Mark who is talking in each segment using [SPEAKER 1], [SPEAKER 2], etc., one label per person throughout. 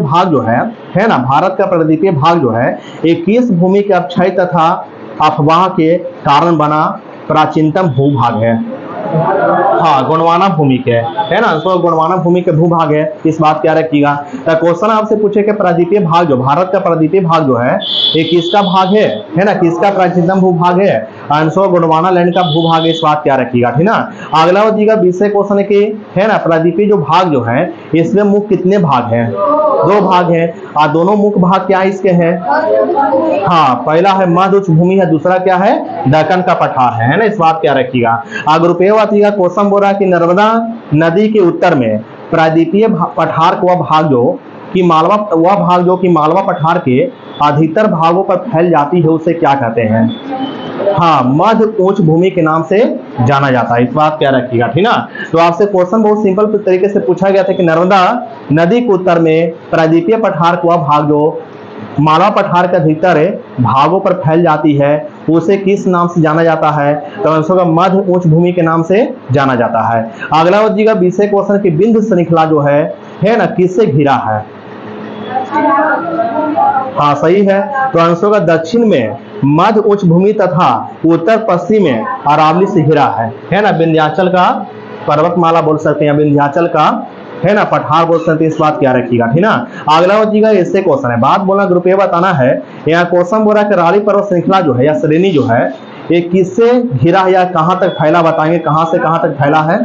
[SPEAKER 1] भाग जो है ना, भारत का प्रायद्वीपीय भाग जो है 21 भूमि के अपक्षय तथा अफवाह के कारण बना प्राचीनतम भूभाग है। हाँ, गोंडवाना भूमि के है ना, तो गोंडवाना भूमि के भूभाग है, इस बात क्या रखिएगा। तो क्वेश्चन आपसे पूछे कि प्रायद्वीपीय भाग जो भारत का प्रायद्वीपीय भाग जो है ये किसका भाग है ना, किसका प्राचीनतम भूभाग है, आंसर गोंडवाना लैंड का भूभाग है, इस बात क्या रखिएगा, ठीक ना। अगला होगा विषय क्वेश्चन के है ना, प्रायद्वीपीय जो भाग जो है इसमें मुख्य कितने भाग हैं, 2 भाग हैं, और दोनों मुख्य भाग क्या इसके हैं, हाँ, पहला है मध्य उच्च भूमि है, दूसरा क्या है दक्कन का पठार है ना, इस बात क्या रखिएगा। अगर क्वेश्चन बोल रहा है कि नर्मदा नदी के उत्तर में प्रायद्वीपीय पठार का वह भाग जो कि मालवा पठार के अधिकतर भागों पर फैल जाती है उसे क्या कहते हैं, हाँ, मध्य उच्च भूमि के नाम से जाना जाता है, इस बात क्या रखिएगा, ठीक ना। तो आपसे क्वेश्चन बहुत सिंपल तरीके से पूछा गया था कि नर्मदा नदी के उत्तर में प्रायद्वीपीय पठार का वह भाग जो मालवा पठार के अधिकतर भागों पर फैल जाती है उसे किस नाम से जाना जाता है, तो आंसर का मध्य उच्च भूमि के नाम से जाना जाता है। अगला हो जाएगा विषय क्वेश्चन की बिंदु श्रृंखला जो है ना, किससे घिरा है, हाँ सही है, तो आंसर का दक्षिण में मध्य उच्च भूमि तथा उत्तर पश्चिम में अरावली से घिरा है ना, विंध्याचल का पर्वतमाला बोल सकते हैं, विंध्याचल का है ना पठार बोल सकते हैं, इस बात क्या रखिएगा, ठीक ना। अगला हो जाएगा ऐसे क्वेश्चन है, बात बोलना ग्रुप ए बताना है। यहाँ क्वेश्चन बोल रहा है कि अरावली पर्वत श्रृंखला जो है या श्रेणी जो है ये किससे घिरा है या कहां तक फैला, बताएंगे कहां से कहां तक फैला है,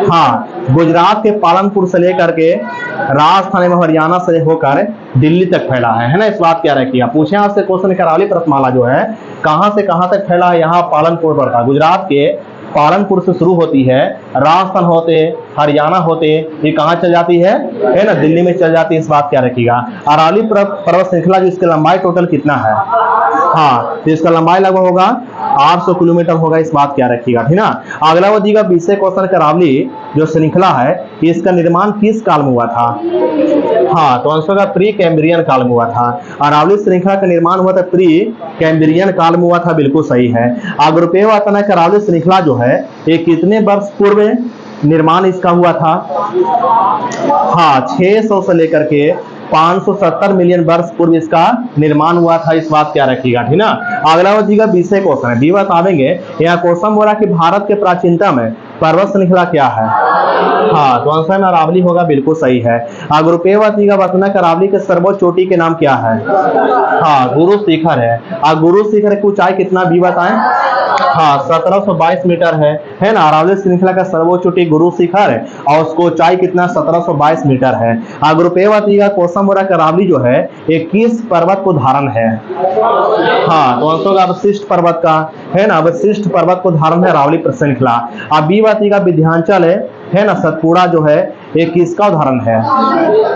[SPEAKER 1] हाँ, गुजरात के पालनपुर से लेकर के राजस्थान एवं हरियाणा से होकर दिल्ली तक फैला है ना, इस बात क्या रखिएगा। पूछे आपसे क्वेश्चन कि अरावली पर्वतमाला जो है कहां से कहां तक फैला है, यहाँ पालनपुर पर था, गुजरात के पालनपुर से शुरू होती है, राजस्थान होते हरियाणा होते ये कहां चल जाती है ना, दिल्ली में चल जाती है, इस बात क्या रखिएगा। अरावली पर्वत श्रृंखला जिसकी लंबाई टोटल कितना है, हाँ, तो इसका लंबाई लगभग होगा 800 किलोमीटर होगा, इस बात क्या रखिएगा, ठीक ना। अगला हो जाएगा विषय क्वेश्चन का अरावली जो श्रृंखला है इसका निर्माण किस काल में हुआ था, हाँ, तो आंसर का प्री कैम्ब्रियन काल में हुआ था। अरावली श्रृंखला का निर्माण हुआ था प्री कैम्ब्रियन काल में हुआ था, बिल्कुल सही है। अगर रुपये आता ना अरावली श्रृंखला जो है ये कितने वर्ष पूर्व निर्माण इसका हुआ था, हाँ, 600 से लेकर के 570 मिलियन वर्ष पूर्व इसका निर्माण हुआ था, इस बात क्या रखिएगा, ठीक ना। अगला हो जाएगा विषय क्वेश्चन है, बी बताएंगे। यहाँ क्वेश्चन बोला कि भारत के प्राचीनतम पर्वत श्रृंखला क्या है, हाँ, तो आंसर में अरावली होगा, बिल्कुल सही है। अगर रुपये बताना अरावली के सर्वोच्च चोटी के नाम क्या है, हाँ, गुरु शिखर है। और गुरु शिखर की ऊंचाई कितना भी बताएं, हाँ, 1722 मीटर है ना। अरावली श्रृंखला का सर्वोच्च चोटी गुरु शिखर है और उसको ऊंचाई कितना 1722 मीटर है। अगर रुपये बताइएगा क्वेश्चन बोला कि अरावली जो है ये किस पर्वत को धारण है, हाँ, तो आंसर का वशिष्ठ पर्वत का है ना, वशिष्ठ पर्वत को धारण है अरावली श्रृंखला। अब बी बताइएगा विंध्याचल है ना, सतपुड़ा जो है ये किसका उदाहरण है,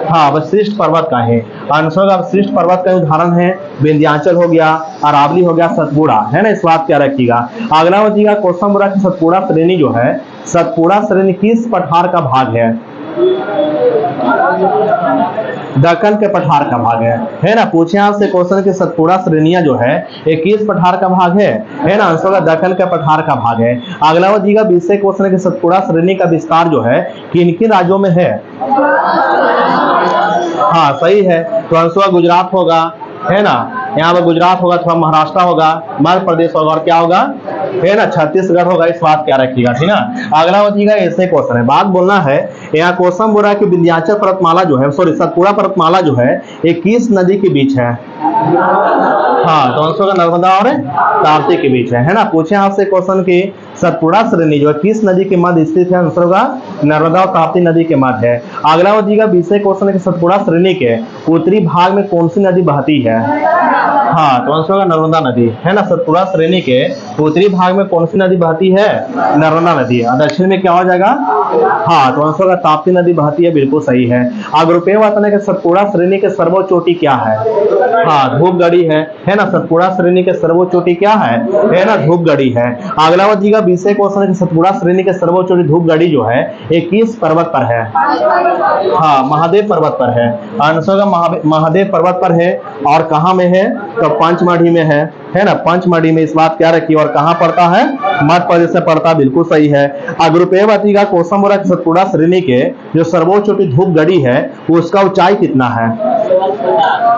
[SPEAKER 1] हाँ, वशिष्ठ पर्वत का है, आंसर का वशिष्ठ पर्वत का उदाहरण है विंध्याचल हो गया, अरावली हो गया, सतपुड़ा है ना, इस बात क्या रखिएगा। अगला हो जाएगा क्वेश्चन बोला कि सतपुड़ा श्रेणी जो है, सतपुड़ा श्रेणी किस पठार का भाग है, दक्कन के पठार का भाग है ना। पूछे आपसे क्वेश्चन कि सतपुड़ा श्रेणियां जो है ये किस पठार का भाग है ना, आंसर का दक्कन के पठार का भाग है। अगला हो जाएगा विषय क्वेश्चन कि सतपुड़ा श्रेणी का विस्तार जो है किन किन राज्यों में है, हाँ सही है, तो आंसर गुजरात होगा है ना, यहाँ पर गुजरात होगा, थोड़ा महाराष्ट्र होगा, मध्य प्रदेश होगा और क्या होगा है ना, छत्तीसगढ़ होगा, इस बात क्या रखिएगा, ठीक ना। अगला हो जाएगा ऐसे क्वेश्चन है, बात बोलना है। यहाँ क्वेश्चन बोल रहा है कि विंध्याचल पर्वतमाला जो है, सॉरी, सतपुड़ा पर्वतमाला जो है ये किस नदी के बीच है, हाँ, तो आंसर का नर्मदा और ताप्ती के बीच है ना। पूछे आपसे क्वेश्चन की सतपुड़ा श्रेणी जो है किस नदी के मध्य स्थित है, आंसर का नर्मदा और ताप्ती नदी के मध्य है। अगला हो जाएगा विषय क्वेश्चन है कि सतपुड़ा श्रेणी के उत्तरी भाग में कौन सी नदी बहती है, हाँ, तो आंसर का नर्मदा नदी है ना। सतपुड़ा श्रेणी के उत्तरी भाग में कौन सी नदी बहती है, नर्मदा नदी है। दक्षिण में क्या हो जाएगा, हाँ, तो आंसर का ताप्ती नदी बहती है, बिल्कुल सही है। अगर रुपये बताने के सतपुड़ा श्रेणी के सर्वोच्च चोटी क्या है, हाँ, धूपगढ़ी है ना, सतपुड़ा श्रेणी के सर्वोच्च चोटी क्या है ना, धूपगढ़ी है। अगला हो जाएगा विषय क्वेश्चन है कि सतपुड़ा श्रेणी के सर्वोच्च चोटी धूपगढ़ी जो है ये किस पर्वत पर है, हाँ, महादेव पर्वत पर है, आंसर का महादेव पर्वत पर है। और कहाँ में है, तो पंचमढ़ी में है ना, पंचमढ़ी में, इस बात क्या रखिए। और कहाँ पड़ता है, मध्य प्रदेश में पड़ता है, बिल्कुल सही है। अग्रुपेय का कोसमबोरा की सतपुड़ा श्रेणी के जो सर्वोच्च चोटी धूपगढ़ी है उसका ऊंचाई कितना है?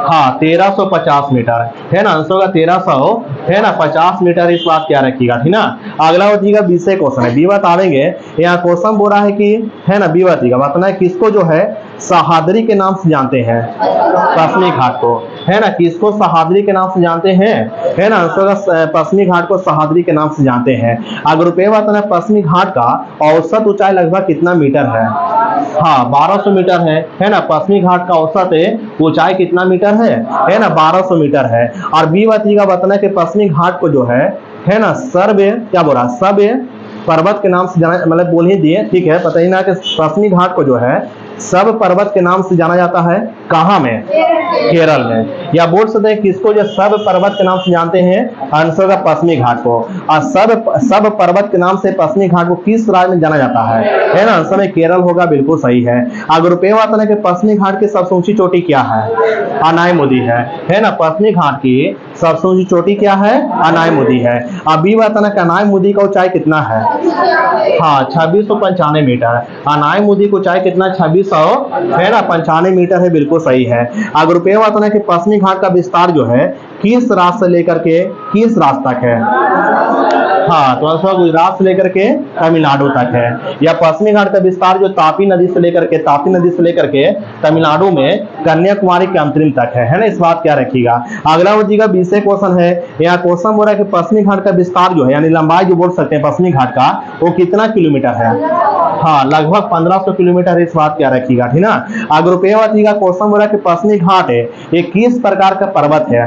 [SPEAKER 1] हाँ 1350 मीटर है ना, आंसर होगा 1300 है ना 50 मीटर। इस बात क्या रखिएगा, ठीक ना। अगला बताइएगा 20 क्वेश्चन है, बी बतावेंगे। यहाँ क्वेश्चन बोला है कि है ना, बी बताइएगा बताना है किसको जो है सहादरी के नाम से जानते हैं? पश्चिमी घाट को, है ना, किसको सहादरी के नाम से जानते हैं? है ना, आंसर पश्चिमी घाट को सहादरी के नाम से जानते हैं। अगर रुपये बताना है पश्चिमी घाट का औसत ऊंचाई लगभग कितना मीटर है? हाँ 1200 मीटर है ना। पश्चिमी घाट का औसत ऊंचाई कितना मीटर है ना 1200 मीटर है। और बी बताइएगा बताना कि पश्चिमी घाट को जो है ना सर्व क्या बोला, सब पर्वत के नाम से जाना, मतलब बोल ही दिए, ठीक है। पता ही ना कि पश्चिमी घाट को जो है सब पर्वत के नाम से जाना जाता है, कहाँ में? केरल में। या बोल सकते हैं किसको जो सब पर्वत के नाम से जानते हैं? आंसर का पश्चिमी घाट को। और सब पर्वत के नाम से पश्चिमी घाट को किस राज्य में जाना जाता है ना, आंसर में केरल होगा, बिल्कुल सही है। अगर रुपये आता है कि पश्चिमी घाट की सबसे ऊंची चोटी क्या है? अनायमुदी है ना। पश्चिमी घाट की सबसे ऊंची चोटी क्या है? अनायमुदी है। अभी बताना कि अनायमुदी का ऊंचाई कितना है? हाँ 2695 मीटर। अनायमुदी की ऊंचाई कितना? 2600 है ना 95 मीटर है, बिल्कुल सही है। अगर रुपये बात है कि पश्चिमी घाट का विस्तार जो है किस राज्य से लेकर के किस राज्य तक है? हाँ तो आंसर गुजरात से लेकर के तमिलनाडु तक है। या पश्चिमी घाट का विस्तार जो तापी नदी से लेकर के तमिलनाडु में कन्याकुमारी के अंतरिम तक है ना। इस बात क्या रखिएगा। अगला बच्चीगा 20 क्वेश्चन है। यहाँ क्वेश्चन बोल रहा है कि पश्चिमी घाट का विस्तार जो है यानी लंबाई जो बोल सकते हैं पश्चिमी घाट का, वो कितना किलोमीटर है? हाँ लगभग 1500 किलोमीटर। इस बात क्या रखिएगा, ठीक ना। अगर रुपये बच्चीगा क्वेश्चन बोल रहा है कि पश्चिमी घाट है ये किस प्रकार का पर्वत है?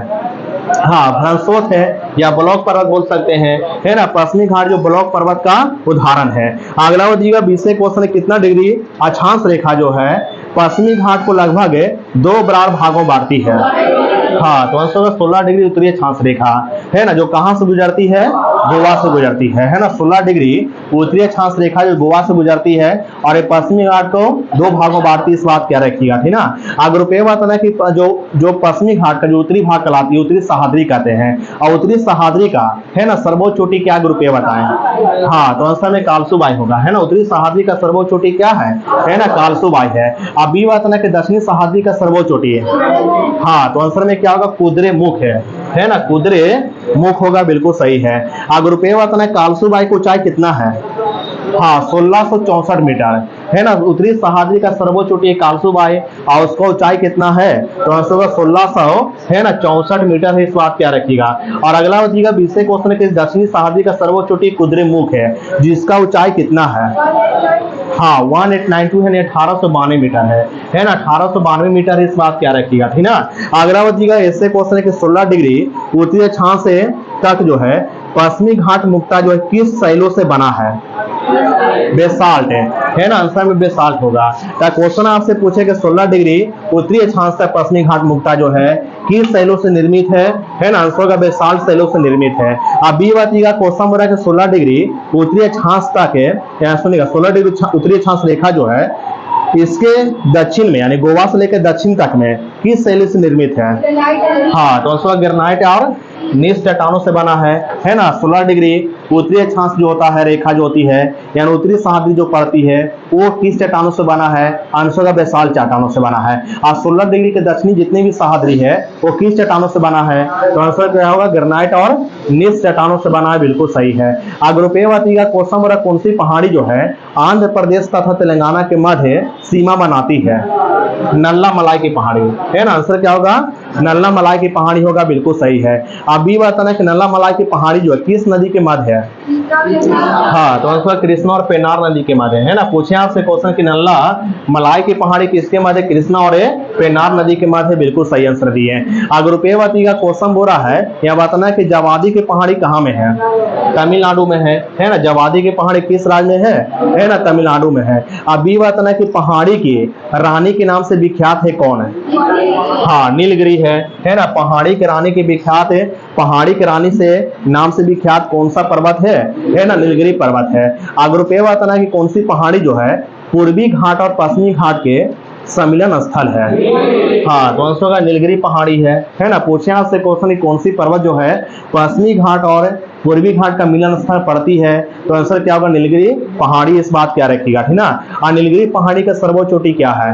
[SPEAKER 1] हाँ भ्रंशोत है या ब्लॉक पर्वत बोल सकते हैं, है ना। पश्चिमी घाट जो ब्लॉक पर्वत का उदाहरण है। अगला दिएगा 20 क्वेश्चन, कितना डिग्री अक्षांश रेखा जो है पश्चिमी घाट को लगभग 2 बराबर भागों बांटती है? हाँ तो आंसर 16 डिग्री उत्तरीय अक्षांश रेखा है ना, जो कहां से गुजरती है? गोवा से गुजरती है ना। 16 डिग्री उत्तरीय अक्षांश रेखा जो गोवा से गुजरती है और ये पश्चिमी घाट को 2 भागों बांटती है। इस बात क्या रखिएगा, ठीक ना। अगर रुपये बात है कि जो पश्चिमी घाट का जो उत्तरी भाग कहलाती है उत्तरी सहाद्री कहते हैं, और उत्तरी सहाद्री का है ना सर्वोच्च चोटी क्या? रुपये बताएं। हाँ तो आंसर में कालसुबाई होगा, है ना। उत्तरी सहाद्री का सर्वोच्च चोटी क्या है ना कालसुबाई है। अब बी बात है कि दक्षिणी सहाद्री का सर्वोच्च चोटी है, हाँ तो आंसर में क्या होगा? कुद्रेमुख है ना, कुद्रेमुख होगा, बिल्कुल सही है। अगर रुपये बताना कालसुबाई की ऊंचाई कितना है? हाँ 1664 मीटर है ना। उत्तरी सहाद्री का सर्वोच्च चोटी कालसुबाई और उसका ऊंचाई कितना है? तो आंसर 1600 है ना 64 मीटर है। इस बात क्या रखिएगा। और अगला बताइएगा 20 क्वेश्चन के दक्षिणी सहाद्री का सर्वोच्च चोटी कुद्रेमुख है जिसका ऊंचाई कितना है? हाँ 1892 है, 1892 मीटर है ना 1892 मीटर। इस बात क्या रखिएगा, ठीक ना। अगला बताइएगा ऐसे क्वेश्चन के 16 डिग्री उत्तरीय अक्षांश से तक जो है पश्चिमी घाट मुक्ता जो है किस शैलों से बना है? बेसाल्ट है ना, आंसर में बेसाल्ट होगा। क्वेश्चन आपसे पूछे कि 16 डिग्री उत्तरी अक्षांश से पश्चिमी घाट मुक्ता जो है किस शैलों से निर्मित है ना, आंसर का बेसाल्ट शैलों से निर्मित है। अब बी बताइएगा क्वेश्चन बोला कि 16 डिग्री उत्तरी अक्षांश तक है, सुनिएगा 16 डिग्री उत्तरी अक्षांश रेखा जो है इसके दक्षिण में यानी गोवा से लेकर दक्षिण तक में किस शैली से निर्मित है? हाँ तो आंसर ग्रेनाइट और नीस चट्टानों से बना है ना। 16 डिग्री उत्तरी अक्षांश जो होता है रेखा जो होती है यानी उत्तरी सहाद्री जो पड़ती है वो किस चट्टानों से बना है? आंसर का बेसाल्ट चट्टानों से बना है। और 16 डिग्री के दक्षिणी जितनी भी सहाद्री है वो किस चट्टानों से बना है? तो आंसर क्या होगा? ग्रेनाइट और नीस चट्टानों से बना है, बिल्कुल सही है। अगर रुपये बताइएगा क्वेश्चन बोला कौन सी पहाड़ी जो है आंध्र प्रदेश तथा तेलंगाना के मध्य सीमा बनाती है? नल्ला मलाई की पहाड़ी है ना, आंसर क्या होगा? नल्ला मलाई की पहाड़ी होगा, बिल्कुल सही है। अब भी बताना कि नल्ला मलाई की पहाड़ी जो है किस नदी के मध्य है? हाँ तो आंसर कृष्णा और पेनार नदी के मध्य है ना। पूछे आपसे क्वेश्चन कि नल्ला मलाई की पहाड़ी किसके मध्य? कृष्णा और पेनार नदी के मध्य, बिल्कुल सही आंसर दिए। अगर रुपये बताइएगा क्वेश्चन बोल रहा है यह बताना कि जवादी की पहाड़ी कहाँ में है? तमिलनाडु में है ना। जवादी की पहाड़ी किस राज्य में है ना? तमिलनाडु में है। अब भी बताना कि पहाड़ी की रानी के नाम से विख्यात है कौन है? हाँ नीलगिरी है ना। पहाड़ी की रानी की विख्यात है, पहाड़ी की रानी से नाम से विख्यात कौन सा पर्वत है ना? नीलगिरी पर्वत है। अगर रुपये बताना कि कौन सी पहाड़ी जो है पूर्वी घाट और पश्चिमी घाट के सम्मिलन स्थल है? हाँ तो आंसर का नीलगिरी पहाड़ी है ना। पूछे आपसे क्वेश्चन कौन सी पर्वत जो है पश्चिमी घाट और पूर्वी घाट का मिलन स्थल पड़ती है, तो आंसर क्या होगा, नीलगिरी पहाड़ी। इस बात क्या रखिएगा, ठीक ना। और नीलगिरी पहाड़ी का सर्वोच्च चोटी क्या है,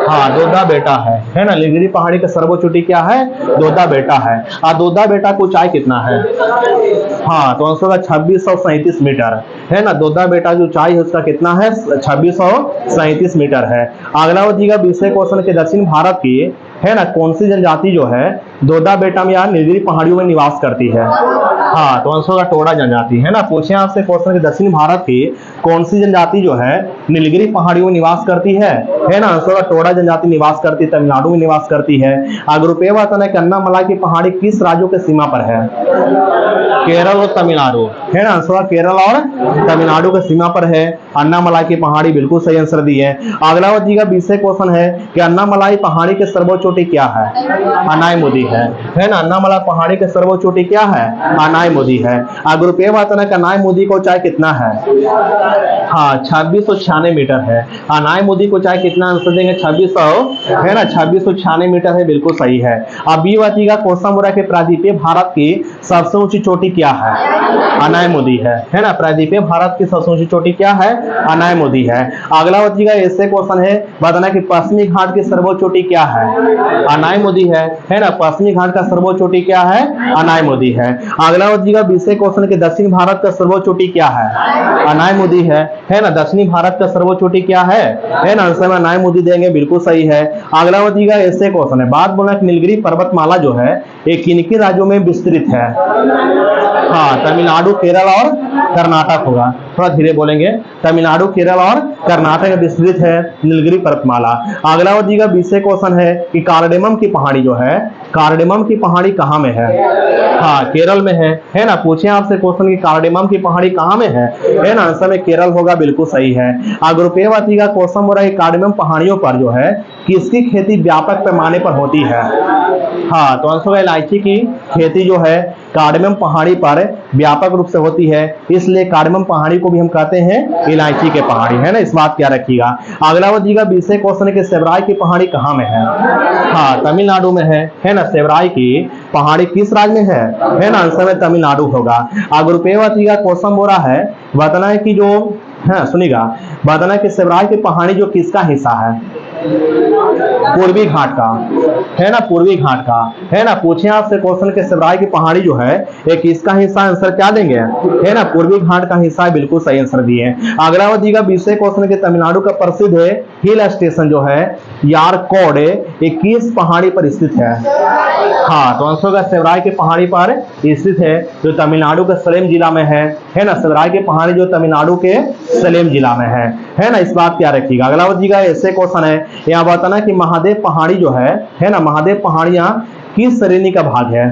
[SPEAKER 1] हाँ दोदा बेटा है ना। नीलगिरी पहाड़ी का सर्वोच्च चोटी क्या है, दोदा बेटा है। और दोदा बेटा को ऊंचाई कितना है, हाँ तो आंसर होगा 2637 मीटर, है ना। दोदा बेटा जो ऊंचाई है उसका कितना है, 2637 मीटर है। अगला बताइएगा, 20वें क्वेश्चन के दक्षिण भारत की, है ना, कौन सी जनजाति जो है दोदा बेटा में या नीलगिरी पहाड़ियों में निवास करती है, हाँ तो आंसर होगा टोडा जनजाति, है ना। पूछे आपसे क्वेश्चन के दक्षिण भारत की कौन सी जनजाति जो है नीलगिरी पहाड़ियों में निवास करती है ना। आंसर होगा टोडा जनजाति निवास करती है, तमिलनाडु में निवास करती है। अगर रुपये बताना है कि अन्नामलाई की पहाड़ी किस राज्यों के सीमा पर है, केरल और तमिलनाडु, है ना। आंसर होगा केरल और तमिलनाडु के सीमा पर है अन्नामलाई की पहाड़ी, बिल्कुल सही आंसर दी है। अगला बताइएगा, 20वें क्वेश्चन है कि अन्नामलाई पहाड़ी के सर्वोच्च चोटी क्या है, अनायमुदी है ना। अन्नामलाई पहाड़ी के सर्वोच्च चोटी क्या है, अनायमुदी है। अगर रुपये बताना कि अनायमुदी को ऊंचाई कितना है, हाँ 2696 मीटर है। अनायमुदी को ऊंचाई कितना, आंसर देंगे 2600, है ना, 2696 मीटर है, बिल्कुल सही है। अब ये बताइएगा, कोसामुरा के प्रायद्वीपीय भारत की सबसे ऊंची चोटी क्या है, अनायमुदी है ना। प्रायद्वीपीय भारत की सबसे ऊंची चोटी क्या है, अनायमुदी है। अगला बताइएगा, ऐसे क्वेश्चन है बताना कि पश्चिमी घाट की सर्वोच्च चोटी क्या है, अनायमुदी है ना। पश्चिमी घाट का सर्वोच्च चोटी क्या है, अनायमुदी है। अगला बताइएगा, 20वें क्वेश्चन के दक्षिण भारत का सर्वोच्च चोटी क्या है, अनायमुदी है ना। दक्षिणी भारत का सर्वोच्च चोटी क्या है ना, आंसर में अनायमुदी देंगे, बिल्कुल सही है। अगला बताइएगा, ऐसे क्वेश्चन है, बात बोला कि नीलगिरी पर्वतमाला जो है एक किन राज्यों में विस्तृत है, हाँ तमिलनाडु, केरल और कर्नाटक होगा, थोड़ा धीरे बोलेंगे, तमिलनाडु, केरल और कर्नाटक में विस्तृत है नीलगिरी पर्वतमाला। अगला बताइएगा, 20वें क्वेश्चन है कि कार्डेमम की पहाड़ी जो है, कार्डेमम की पहाड़ी कहाँ में है, हाँ केरल में है ना। पूछे आपसे क्वेश्चन की कार्डेमम की पहाड़ी कहाँ में है ना, आंसर में केरल होगा, बिल्कुल सही है। अगर रुपये बताइएगा, क्वेश्चन हो रहा है कार्डेमम पहाड़ियों पर जो है किसकी खेती व्यापक पैमाने पर होती है, हाँ तो आंसर होगा इलायची की खेती जो है कार्डेमम पहाड़ी पर व्यापक रूप से होती है, इसलिए कार्डेमम पहाड़ी को भी हम कहते हैं इलायची के पहाड़ी, है ना। इस बात क्या रखिएगा। अगला बताइएगा, 20वें क्वेश्चन के सेवराई की पहाड़ी कहाँ में है, हाँ तमिलनाडु में है ना। सेवराई की पहाड़ी किस राज्य में है ना, आंसर में तमिलनाडु होगा। अगर रुपये बताइएगा, क्वेश्चन हो रहा है बताना है कि जो है, सुनिएगा, बताना है कि सेवराई की पहाड़ी जो किसका हिस्सा है, पूर्वी घाट का, है ना, पूर्वी घाट का, है ना। पूछे आपसे क्वेश्चन के सेवराई की पहाड़ी जो है एक किसका हिस्सा, आंसर क्या देंगे, है ना, पूर्वी घाट का हिस्सा है, बिल्कुल सही आंसर दिए। अगला बताइएगा, 20वें क्वेश्चन के तमिलनाडु का प्रसिद्ध हिल स्टेशन जो है यारकोड किस पहाड़ी पर स्थित है, हाँ तो आंसर होगा सेवराई की पहाड़ी पर स्थित है, जो तमिलनाडु के सलेम जिला में है ना। सेवराई की पहाड़ी जो तमिलनाडु के सलेम जिला में है ना। इस बात क्या रखिएगा। अगला बताइएगा, ऐसे क्वेश्चन है, यहाँ बताना कि महादेव पहाड़ी जो है ना, महादेव पहाड़ियां किस श्रेणी का भाग है,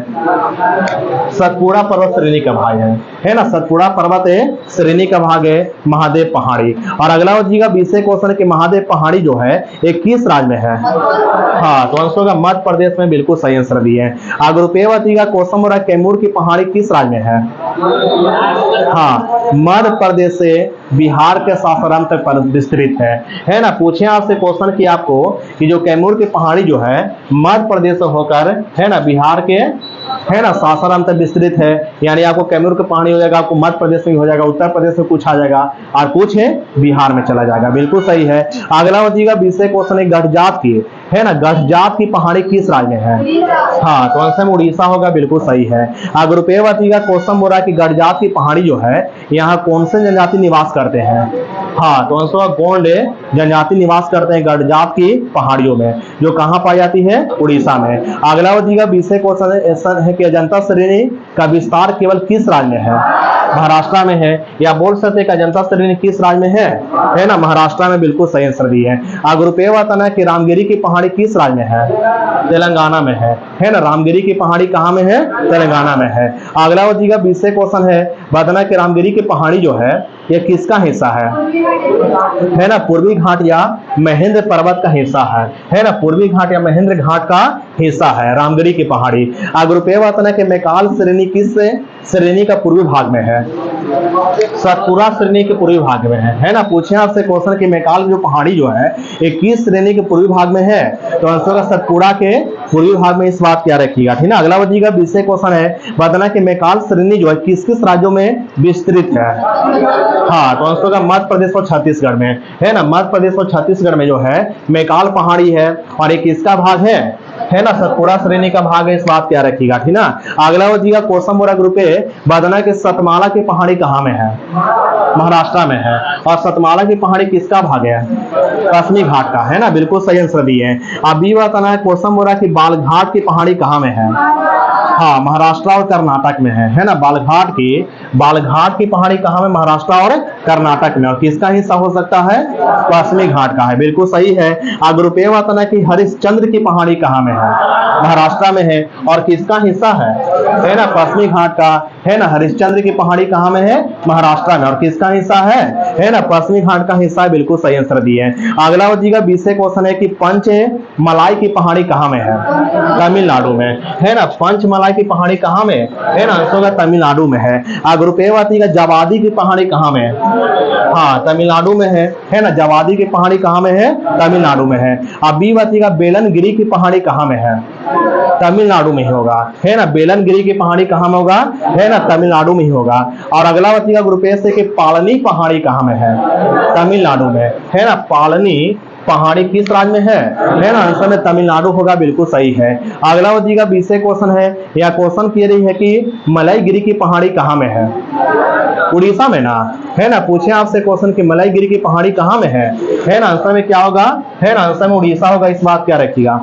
[SPEAKER 1] सतपुड़ा पर्वत श्रेणी का भाग है ना। सतपुड़ा पर्वत श्रेणी का भाग है महादेव पहाड़ी। और अगला बताइएगा, 20वें क्वेश्चन के महादेव पहाड़ी जो है एक किस राज्य में है, हाँ तो आंसर होगा मध्य प्रदेश में, बिल्कुल सही आंसर दिए है। अगर रुपये बताइएगा, क्वेश्चन हो रहा है कैमूर की पहाड़ी किस राज्य में है, हाँ मध्य प्रदेश से बिहार के सासाराम तक पर विस्तृत है ना। पूछे आपसे क्वेश्चन की आपको कि जो कैमूर की पहाड़ी जो है मध्य प्रदेश से होकर, है ना, बिहार के, है ना, सासाराम तक विस्तृत है, यानी आपको कैमूर की पहाड़ी हो जाएगा, आपको मध्य प्रदेश में हो जाएगा, उत्तर प्रदेश में कुछ आ जाएगा, और कुछ है बिहार में चला जाएगा, बिल्कुल सही है। अगला बताइएगा, 20वें क्वेश्चन है गढ़जात की, है ना, गढ़जात की पहाड़ी किस राज्य में है, हाँ तो आंसर में उड़ीसा होगा, बिल्कुल सही है। अगर रुपये बताइएगा, क्वेश्चन हो रहा है कि गढ़जात की पहाड़ी जो है यहाँ कौन से जनजाति निवास करते हैं, हाँ तो आंसर गोंड जनजाति निवास करते हैं गढ़जात की पहाड़ियों में, जो कहाँ पाई जाती है, उड़ीसा में। अगला बताइएगा, 20वें क्वेश्चन ऐसा है कि अजंता श्रेणी का विस्तार केवल किस राज्य में है, महाराष्ट्र में है, या बोल सकते हैं अजंता श्रेणी किस राज्य में है ना, महाराष्ट्र में, बिल्कुल सही आंसर दिए है। अगर रुपये बताना है कि रामगिरी की पहाड़ी किस राज्य में है, तेलंगाना में है ना। रामगिरी की पहाड़ी कहाँ में है, तेलंगाना में है। अगला बताइएगा, 20वें क्वेश्चन है बताना कि रामगिरी की पहाड़ी जो है ये किसका हिस्सा है ना, पूर्वी घाट या महेंद्र पर्वत का हिस्सा है ना, पूर्वी घाट या महेंद्र घाट का हिस्सा है रामगिरी की पहाड़ी। अगर रुपये बताना कि मैकाल श्रेणी किस श्रेणी का पूर्वी भाग में है, सतपुरा श्रेणी के पूर्वी भाग में है ना। पूछे आपसे क्वेश्चन कि मैकाल जो पहाड़ी जो है ये किस श्रेणी के पूर्वी भाग में है, तो आंसर होगा सतपुरा के पूर्वी भाग में। इस बात क्या रखिएगा, ठीक है। अगला बच्ची का 20 क्वेश्चन है, बताना कि मैकाल श्रेणी जो है किस किस राज्यों में विस्तृत है। हाँ, तो आंसर होगा मध्य प्रदेश और छत्तीसगढ़ में, है ना। मध्य प्रदेश और छत्तीसगढ़ में जो है मैकाल पहाड़ी है और एक किसका भाग है ना, सतपुरा श्रेणी का भाग है। इस बात क्या रखिएगा, ठीक ना। अगला बच्ची कोसम बोरा ग्रुप है, बताना कि सतमाला की पहाड़ी कहाँ में है, महाराष्ट्र में है। और सतमाला की पहाड़ी किसका भाग है, पश्चिमी घाट का, है ना। बिल्कुल सही आंसर दिए हैं। अब भी बताना है कोसम बोरा की बालघाट की पहाड़ी कहाँ में है। हाँ, महाराष्ट्र और कर्नाटक में है ना। बालघाट की पहाड़ी कहाँ में, महाराष्ट्र और कर्नाटक में। और किसका हिस्सा हो सकता है, पश्चिमी घाट का है। बिल्कुल सही है। अगर रुपये बताना कि हरिश्चंद्र की पहाड़ी कहाँ में है, महाराष्ट्र में है। और किसका हिस्सा है ना, पश्चिमी घाट का, है ना। हरिश्चंद्र की पहाड़ी कहाँ में है, महाराष्ट्र में। और किसका हिस्सा है ना, पश्चिमी घाट का हिस्सा है। बिल्कुल सही आंसर दिए हैं। अगला बच्ची का 20 क्वेश्चन है कि पंचमलाई की पहाड़ी कहाँ में है, तमिलनाडु में, है ना। पंचमलाई की पहाड़ी कहाँ में है ना, आंसर होगा तमिलनाडु में है। अगर रुपये का जवादी की पहाड़ी कहाँ में है, हाँ तमिलनाडु में है ना। जवादी की पहाड़ी कहाँ में है, तमिलनाडु में है। अब बी बच्ची का बेलनगिरी की पहाड़ी कहाँ में है, तमिलनाडु में ही होगा, है ना। बेलनगिरी की पहाड़ी कहाँ में होगा, है ना, तमिलनाडु में ही होगा। और अगला बच्ची का ग्रुप से कि पालनी पहाड़ी कहाँ में है, तमिलनाडु में, है ना। पालनी पहाड़ी किस राज्य में है ना, आंसर में तमिलनाडु होगा। बिल्कुल सही है। अगला बच्ची का 20 क्वेश्चन है, या क्वेश्चन कह रही है कि मलयगिरी की पहाड़ी कहाँ में है, उड़ीसा में ना, है ना। पूछे आपसे क्वेश्चन कि मलयगिरी की पहाड़ी कहाँ में है ना, आंसर में क्या होगा, है ना, आंसर में उड़ीसा होगा। इस बात क्या रखिएगा।